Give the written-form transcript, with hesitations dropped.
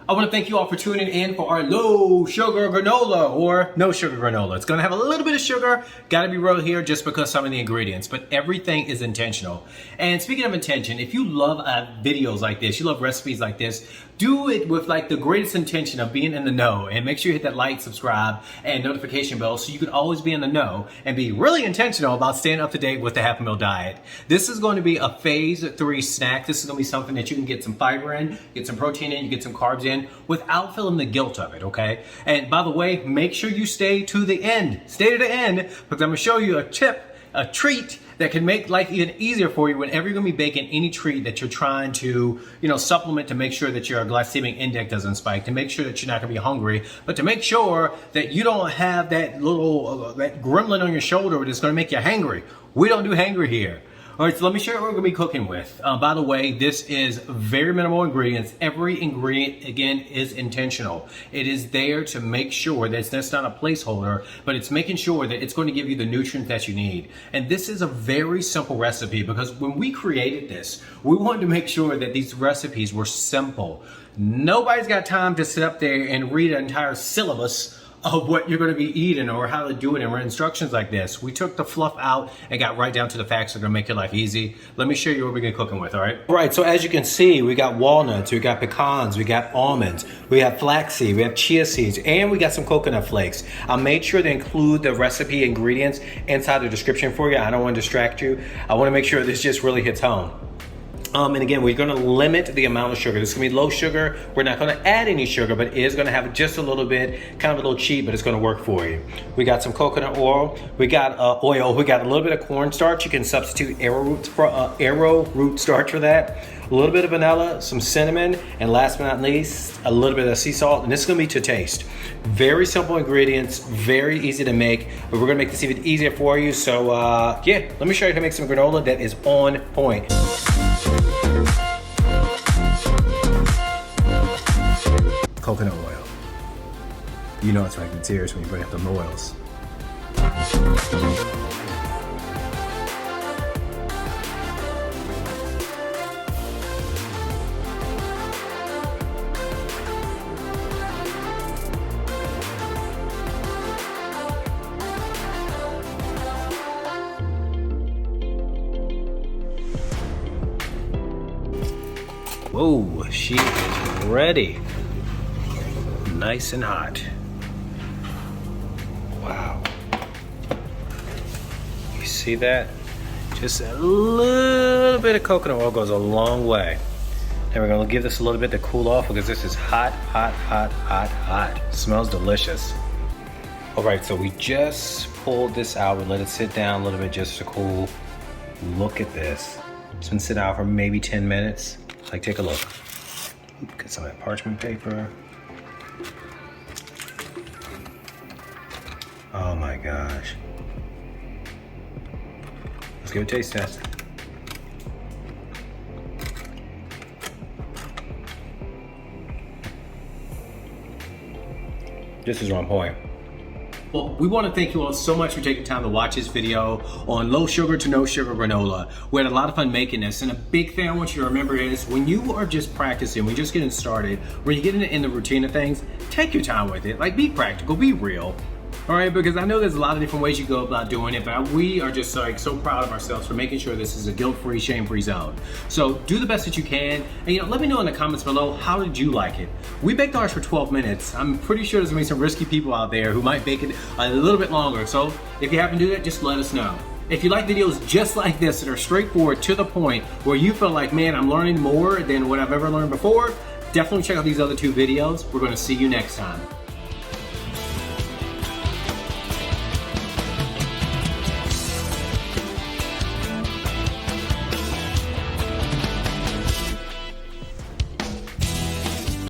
I want to thank you all for tuning in for our low sugar granola or no sugar granola. It's going to have a little bit of sugar, got to be real here just because some of the ingredients, but everything is intentional. And speaking of intention, if you love videos like this, you love recipes like this, do it with like the greatest intention of being in the know, and make sure you hit that like, subscribe, and notification bell so you can always be in the know and be really intentional about staying up to date with the Happy Meal diet. This is going to be a phase 3 snack. This is going to be something that you can get some fiber in, get some protein in, you get some carbs in without feeling the guilt of it, okay? And by the way, make sure you stay to the end. Stay to the end because I'm going to show you a tip, a treat that can make life even easier for you whenever you're gonna be baking any treat that you're trying to, supplement to make sure that your glycemic index doesn't spike, to make sure that you're not gonna be hungry, but to make sure that you don't have that little, that gremlin on your shoulder that's gonna make you hangry. We don't do hangry here. All right, so let me show you what we're gonna be cooking with. By the way, this is very minimal ingredients. Every ingredient, again, is intentional. It is there to make sure that it's just not a placeholder, but it's making sure that it's going to give you the nutrients that you need. And this is a very simple recipe because when we created this, we wanted to make sure that these recipes were simple. Nobody's got time to sit up there and read an entire syllabus of what you're going to be eating or how to do it and read instructions like this. We took the fluff out and got right down to the facts that are going to make your life easy. Let me show you what we're going to be cooking with, all right? All right, so as you can see, we got walnuts, we got pecans, we got almonds, we have flaxseed, we have chia seeds, and we got some coconut flakes. I made sure to include the recipe ingredients inside the description for you. I don't want to distract you. I want to make sure this just really hits home. And again, we're going to limit the amount of sugar. This is going to be low sugar. We're not going to add any sugar, but it is going to have just a little bit, kind of a little cheap, but it's going to work for you. We got some coconut oil. We got oil. We got a little bit of cornstarch. You can substitute arrowroot starch for that. A little bit of vanilla, some cinnamon, and last but not least, a little bit of sea salt. And this is going to be to taste. Very simple ingredients, very easy to make, but we're going to make this even easier for you. So yeah, let me show you how to make some granola that is on point. Coconut oil. You know it's making tears when you bring up the oils. Whoa, she is ready. Nice and hot. Wow. You see that? Just a little bit of coconut oil goes a long way. And we're gonna give this a little bit to cool off because this is hot, hot, hot, hot, hot. Smells delicious. All right, so we just pulled this out. We let it sit down a little bit just to cool. Look at this. It's been sitting out for maybe 10 minutes. Like, take a look. Get some of that parchment paper. Oh my gosh. Let's give it a taste test. This is on point. Well, we want to thank you all so much for taking time to watch this video on low sugar to no sugar granola. We had a lot of fun making this, and a big thing I want you to remember is when you are just practicing, when you're just getting started, when you get in the routine of things, take your time with it. Like, be practical, be real. All right, because I know there's a lot of different ways you go about doing it, but we are just like so proud of ourselves for making sure this is a guilt-free, shame-free zone. So do the best that you can, and let me know in the comments below, how did you like it? We baked ours for 12 minutes. I'm pretty sure there's gonna be some risky people out there who might bake it a little bit longer. So if you happen to do that, just let us know. If you like videos just like this that are straightforward, to the point, where you feel like, man, I'm learning more than what I've ever learned before, definitely check out these other 2 videos. We're gonna see you next time.